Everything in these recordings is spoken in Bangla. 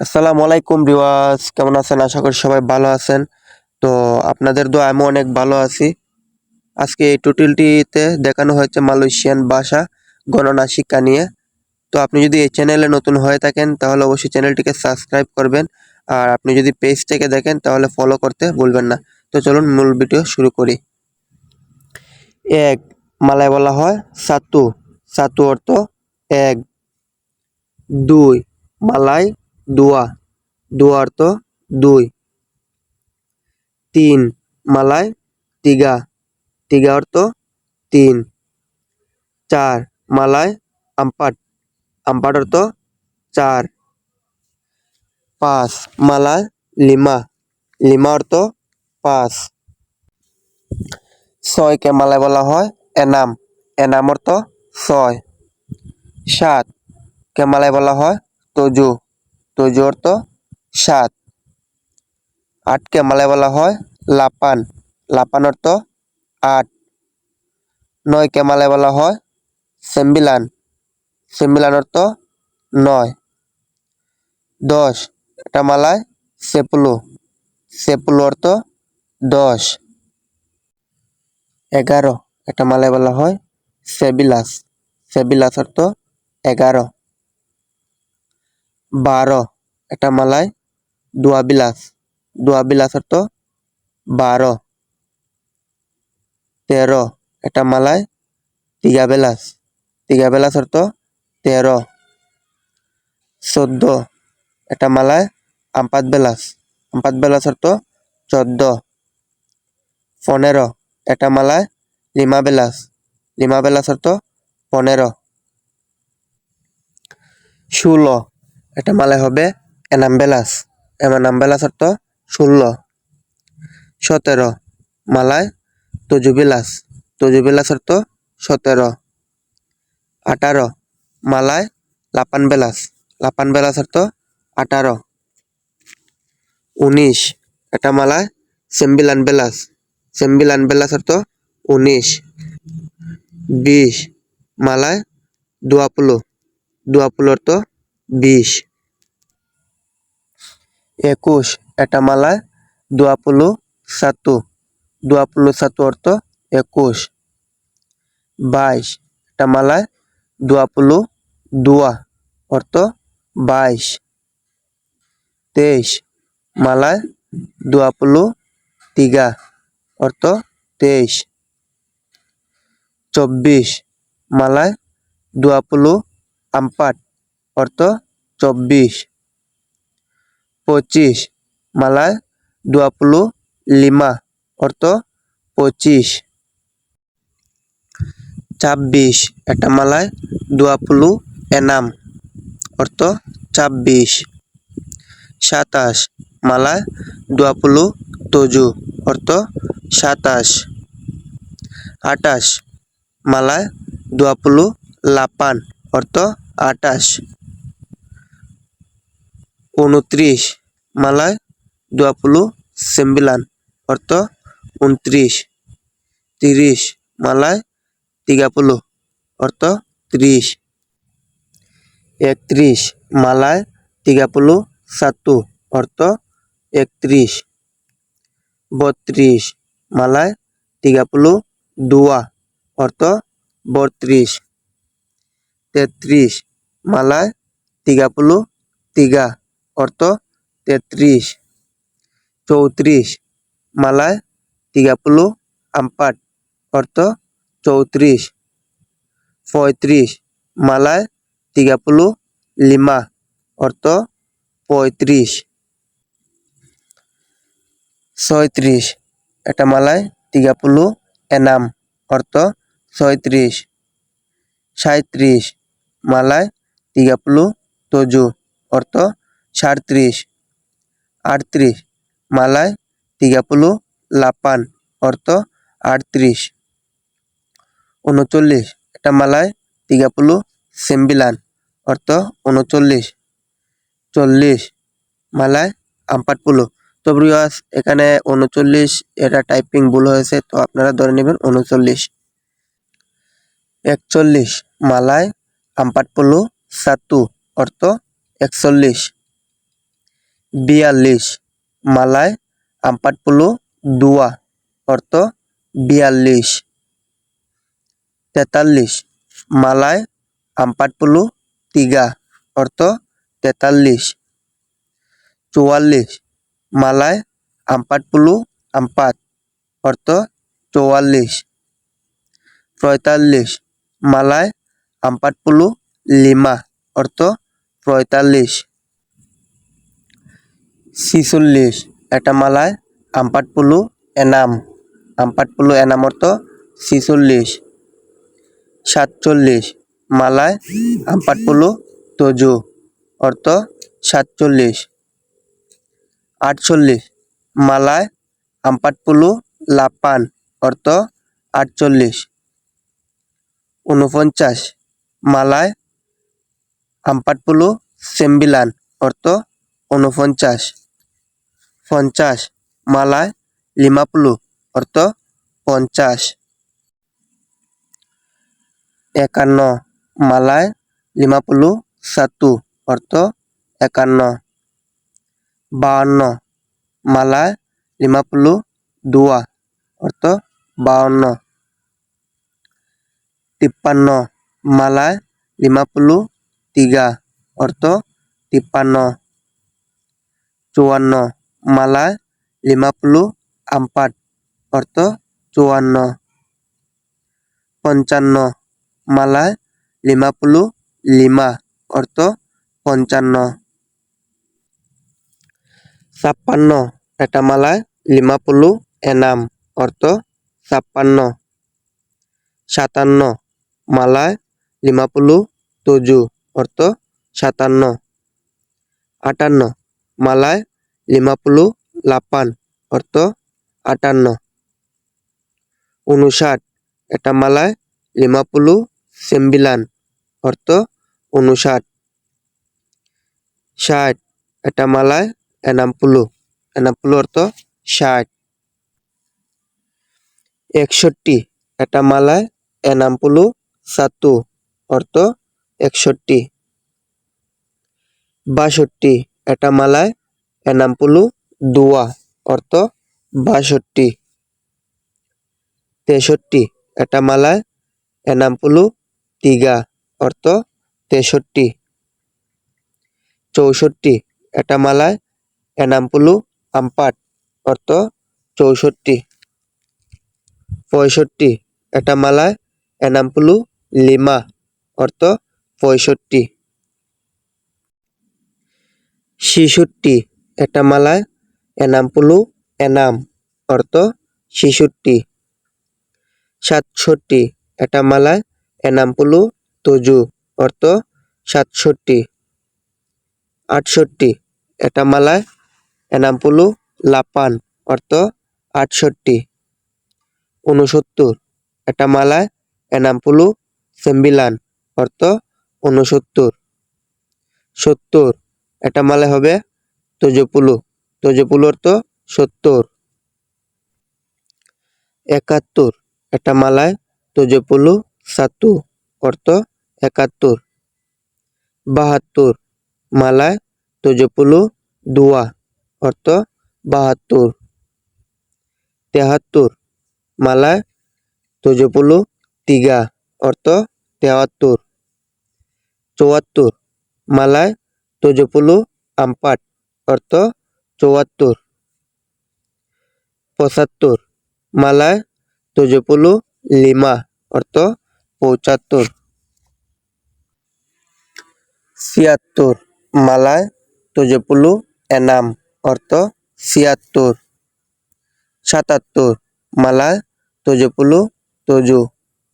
আসসালামু আলাইকুম ভিউয়ার্স, কেমন আছেন? আশা করি সবাই ভালো আছেন। তো আপনাদের দোয়া আমি অনেক ভালো আছি। আজকে এই টিউটোরিয়ালটিতে দেখানো হয়েছে মালয়েশিয়ান ভাষা গণনা শিক্ষা নিয়ে। তো আপনি যদি এই চ্যানেলে নতুন হয়ে থাকেন তাহলে অবশ্যই চ্যানেলটিকে সাবস্ক্রাইব করবেন। আর আপনি যদি পেজ থেকে দেখেন তাহলে ফলো করতে ভুলবেন না। তো চলুন মূল ভিডিও শুরু করি। এক মালায় বলা হয় সাতু। সাতু অর্থ এক। দুই মালায় দুয়া। দুয়া অর্থ দুই। তিন মালায় তিগা। তিগা অর্থ তিন। চার মালায় আমপাট। আমপাট অর্থ চার। পাঁচ মালায় লিমা। লিমা অর্থ পাঁচ। ছয়কে মালায় বলা হয় এনাম। এনাম অর্থ ছয়। সাত কে মালায় বলা হয় তজু। তজু অর্থ সাত। আটকে মালায় বলা হয় লাপান। লাপান অর্থ আট। নয়কে মালায় বলা হয় সেম্বিলান। সেম্বিলান অর্থ নয়। দশ এটা মালায় সেপুলু। সেপুলু অর্থ দশ। এগারো এটা মালায় বলা হয় সেবিলাস। সেবিলাস অর্থ এগারো। বারো এটা মালায় দুয়াবিলাস। দুয়াবিলাস অর্থ বারো। তেরো এটা মালায় তিগাবেলাস। তিগাবেলাস অর্থ তেরো। চোদ্দ এটা মালায় আমপাত বেলাস। আমপাত বেলাস অর্থ চোদ্দ। পনেরো এটা মালায় লিমা বেলাস। লিমা বেলাস অর্থ পনেরো। ষোলো এটা মালায় হবে এনাম বেলাস। এনাম বেলাস অর্থ ষোলো। সতেরো মালায় তজুবিলাস। তজুবিলাস অর্থ সতেরো। আঠারো মালায় লাপান বেলাস। লাপান বেলাস অর্থ আঠারো। 19 এটা মালায় সেম্বিলান বেলাস। সেম্বিলান বেলাস অর্থ 19। 20 মালায় দুয়াপুলো। দুয়াপুলো অর্থ 20। 21 এটা মালায় দুয়াপুলো সাতু। দুয়াপুলো সাতু অর্থ 21। 22 এটা মালায় দুয়াপুলো দুয়া অর্থ 22। 23 মালায় দুয়াপুলো তিগা অর্থ 23। 24 মালায় দুয়াপুলো আমপাট অর্থ 24। 25 মালায় দুয়াপুলো লিমা অর্থ 25। 26 এটা মালায় দুয়াপুলো এনাম অর্থ 26। 27 মালায় দুয়াপুলো তজু অর্থ 27। 28 মালায় দুয়াপুলো লাপান অর্থ 28। 29 মালায় দুয়াপুলো সেম্বিলান অর্থ 29। 30 মালায় তিগাপুলো অর্থ 30। 31 মালায় তিগাপুলো সাতু অর্থ 31। 32 মালায় তিগাপুলো দুয়া অর্থ 32। 33 মালায় তিগাপুলো তিগা অর্থ 33। 34 মালায় তিগাপুলো আমপাট অর্থ 34। 35 মালায় তিগাপুলো লিমা অর্থ 35। 36 এটা মালায় তিগাপুলো এনাম অর্থ 36। 37 মালায় তিগাপুলো তজু অর্থ 37। 38 মালায় তিগাপুলো লাপান অর্থ 38। 39 এটা মালায় তিগাপুলো সেম্বিলান অর্থ 39। 40 মালায় আমপাটপুলো। তো ভিউয়ার্স এখানে 39 এটা টাইপিং ভুল হয়েছে, তো আপনারা ধরে নেবেন 39। 41 মালায় আমপাটপুলো সাতু অর্থ 41। 42 Malay 42 অর্থ 42 43 Malay 43 অর্থ 43 44 Malay 44 অর্থ 44 45 Malay 45 অর্থ 45 46 এটা Malay 46 অর্থ 46 47 Malay 47 অর্থ 47 48 Malay 48 অর্থ 48 49 Malay 49 অর্থ 49 50 Malay 50 অর্থ 50 51 Malay 51 অর্থ 51 52 Malay 52 অর্থ 52 53 Malay 53 অর্থ 53 54 Malay 54 অর্থ 54 55 Malay 55 অর্থ 55 56 এটা Malay 56 অর্থ 56 57 Malay 57 অর্থ 57 58 Malay 58 অর্থ 58 59 এটা Malay 59 অর্থ 59 60 এটা Malay 60 অর্থ 60 61 এটা Malay 61 অর্থ 61 62 এটা Malay 62 অর্থ 62 63 এটা Malay 63 অর্থ 63 64 এটা Malay 64 অর্থ 64 65 এটা Malay 65 অর্থ 65 66 এটা Malay 66 অর্থ 66 67 এটা Malay 67 অর্থ 67 68 এটা Malay 68 অর্থ 68 69 এটা Malay 69 অর্থ 69 70 এটা Malay হবে 70 অর্থ 70 71 এটা Malay 71 অর্থ 71 72 Malay 72 অর্থ 72 73 Malay 73 অর্থ 73 74 Malay 74 অর্থ 74 75 Malay 75 অর্থ 75 76 Malay 76 অর্থ 76 77 Malay 77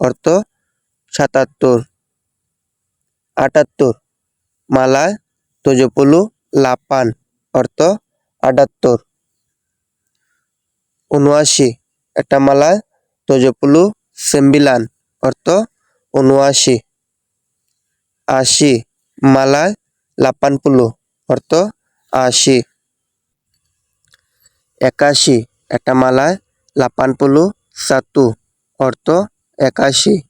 অর্থ 77 78 Malay 78 অর্থ 78 79 এটা Malay 79 অর্থ 79 80 Malay 80 অর্থ 80 81 এটা Malay 81 অর্থ 81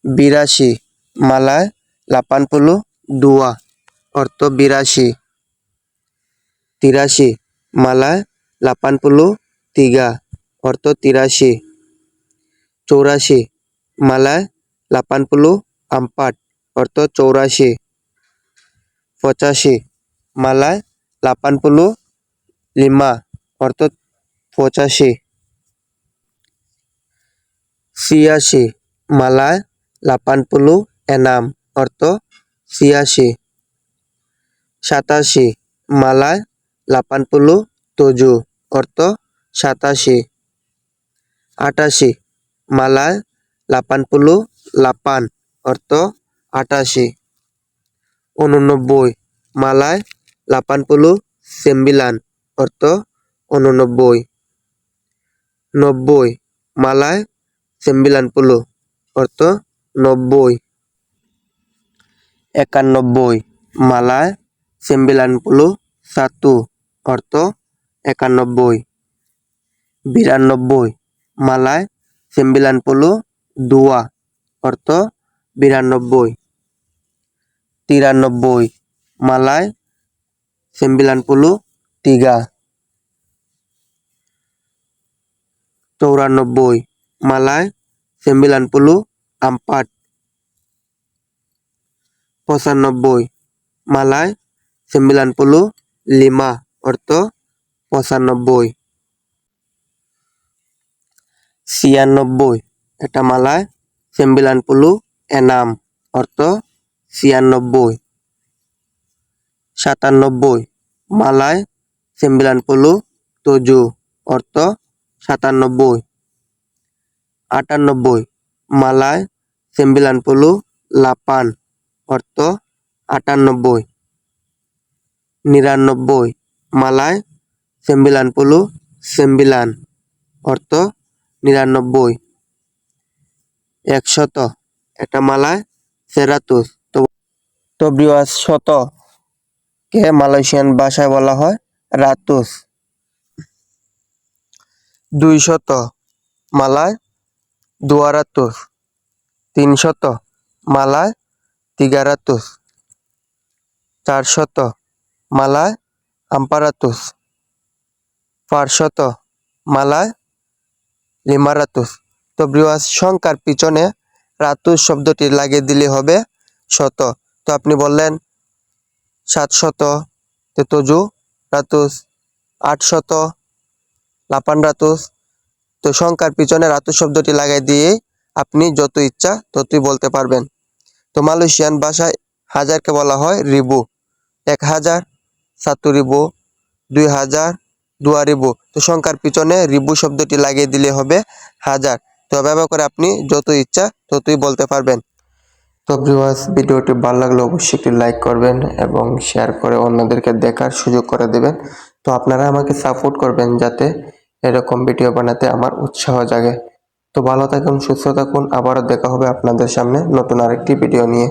82 Malay 82 অর্থ 82 83 Malay 83 অর্থ 83 84 Malay 84 অর্থ 84 85 Malay 85 অর্থ 85 86 Malay 86 অর্থ 86 87 Malay 87 অর্থ 87 88 Malay 88 অর্থ 88 89 Malay 89 অর্থ 89 90 Malay 90 অর্থ 90 91 Malay 91 অর্থ 91 92 Malay 92 অর্থ 92 93 Malay 93 94 Malay 94 95 Malay 95 অর্থ 95 96 এটা Malay 96 অর্থ 96 97 Malay 97 অর্থ 97 98 Malay 98 অর্থ 98 99 Malay 99 অর্থ 99 100 এটা Malay 100 তো ভিউয়ার্স শত কে মালয়েশিয়ান ভাষায় বলা হয় রাতুস 200 Malay 200 300 Malay 300 400 Malay 400 500 Malay 500 তো ভিউয়ার্স সংখ্যার পিছনে রাতুস শব্দটি লাগিয়ে দিলে হবে শত তো আপনি বললেন 700 তেতজু রাতুস 800 800 তো সংখ্যার পিছনে রাতুস শব্দটি লাগাই দিয়ে আপনি যত ইচ্ছা ততই বলতে পারবেন তো মালয়েশিয়ান ভাষায় হাজারকে বলা হয় রিবু 1000 1000 2000 2000 তো সংখ্যার পিছনে রিবু শব্দটি লাগিয়ে দিলে হবে হাজার তো এভাবে করে আপনি যত ইচ্ছা ততই বলতে পারবেন তো ভিউয়ার্স ভিডিওটি ভালো লাগলে অবশ্যই একটি লাইক করবেন এবং শেয়ার করে অন্যদেরকে দেখার সুযোগ করে দেবেন তো আপনারা আমাকে সাপোর্ট করবেন যাতে এরকম ভিডিও বানাতে আমার উৎসাহ জাগে তো ভালো থাকুন সুস্থ থাকুন আবারও দেখা হবে আপনাদের সামনে নতুন আরেকটি ভিডিও নিয়ে।